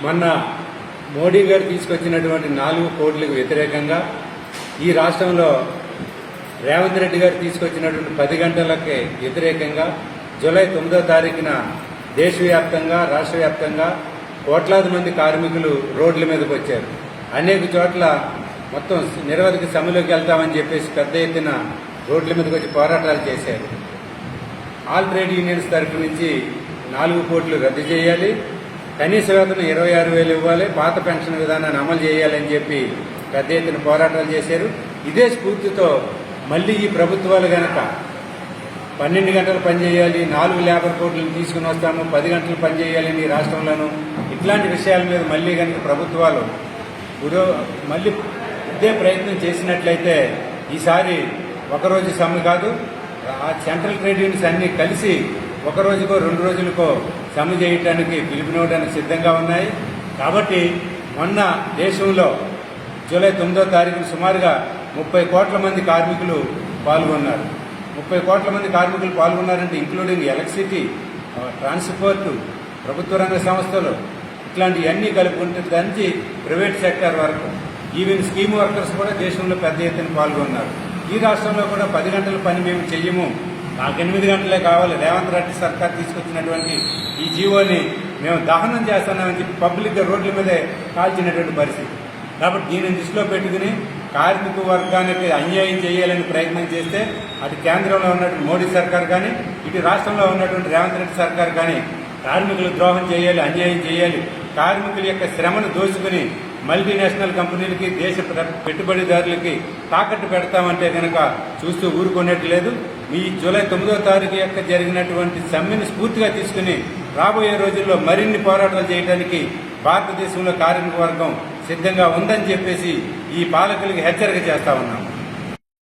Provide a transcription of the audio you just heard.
మొన్న మోడీ గారు తీసుకొచ్చినటువంటి 4 కోట్లకు వ్యతిరేకంగా ఈ రాష్ట్రంలో రేవంత్ రెడ్డి గారు తీసుకొచ్చినటువంటి 10 గంటలకి వ్యతిరేకంగా జూలై 9వ తారీఖున దేశవ్యాప్తంగా రాష్ట్ర వ్యాప్తంగా కోట్లాది మంది కార్మికులు రోడ్ల మీదకి వచ్చారు. అనేక చోట్ల మొత్తం నిరవధిక సమ్మెలోకి వెళ్తామని చెప్పేసి పెద్ద ఎత్తున రోడ్ల మీదకి వచ్చి పోరాటాలు చేశారు. ఆల్ ట్రేడ్ యూనియన్స్ తరఫు నుంచి 4 కోట్లు రద్దు చేయాలి, కనీస వేతనం 26,000 ఇవ్వాలి, పాత పెన్షన్ విధానాన్ని అమలు చేయాలని చెప్పి పెద్ద ఎత్తున పోరాటాలు చేశారు. ఇదే స్ఫూర్తితో మళ్లీ ఈ ప్రభుత్వాలు గనక 12 గంటలు పనిచేయాలి, 4 లేబర్ కోడ్లను తీసుకుని వస్తాము, 10 గంటలు పనిచేయాలని ఈ రాష్ట్రంలోనూ ఇట్లాంటి విషయాల మీద మళ్లీ కనుక ప్రభుత్వాలు మళ్లీ ఇదే ప్రయత్నం చేసినట్లయితే ఈసారి ఒకరోజు సమ్మె కాదు, ఆ సెంట్రల్ ట్రేడ్ యూనియన్స్ అన్ని కలిసి ఒక రోజుకో 2 రోజులకో సమ్మె చేయడానికి పిలుపునివ్వడానికి సిద్ధంగా ఉన్నాయి. కాబట్టి మొన్న దేశంలో జూలై 9వ తారీఖున సుమారుగా 30 కోట్ల మంది కార్మికులు పాల్గొన్నారు. 30 కోట్ల మంది కార్మికులు పాల్గొన్నారంటే ఇంక్లూడింగ్ ఎలక్ట్రిసిటీ, ట్రాన్స్పోర్టు, ప్రభుత్వ రంగ సంస్థలు ఇట్లాంటివన్నీ కలుపుకుంటే దానికి ప్రైవేట్ సెక్టర్ వరకు ఈవెన్ స్కీమ్ వర్కర్స్ కూడా దేశంలో పెద్ద ఎత్తున పాల్గొన్నారు. ఈ రాష్ట్రంలో కూడా 10 గంటల పని మేము చెయ్యము, నాకు 8 గంటలే కావాలి, రేవంత్ రెడ్డి సర్కార్ తీసుకొచ్చినటువంటి ఈ జీవోని మేము దహనం చేస్తున్నామని చెప్పి పబ్లిక్గా రోడ్ల మీదే కాల్చినటువంటి పరిస్థితి. కాబట్టి దీనిని దృష్టిలో పెట్టుకుని కార్మిక వర్గానికి అన్యాయం చేయాలని ప్రయత్నం చేస్తే అటు కేంద్రంలో ఉన్నటువంటి మోడీ సర్కార్ కానీ ఇటు రాష్ట్రంలో ఉన్నటువంటి రేవంత్ రెడ్డి సర్కార్ కానీ కార్మికులు ద్రోహం చేయాలి, అన్యాయం చేయాలి, కార్మికుల యొక్క శ్రమను దోచుకుని మల్టీనేషనల్ కంపెనీలకి దేశ పెట్టుబడిదారులకి తాకట్టు పెడతామంటే కనుక చూస్తూ ఊరుకునేట్టు లేదు. ఈ జూలై 9వ తారీఖు యొక్క జరిగినటువంటి సమ్మెను స్ఫూర్తిగా తీసుకుని రాబోయే రోజుల్లో మరిన్ని పోరాటాలు చేయడానికి భారతదేశంలో కార్మిక వర్గం సిద్ధంగా ఉందని చెప్పేసి ఈ పాలకులకి హెచ్చరిక చేస్తా ఉన్నాము.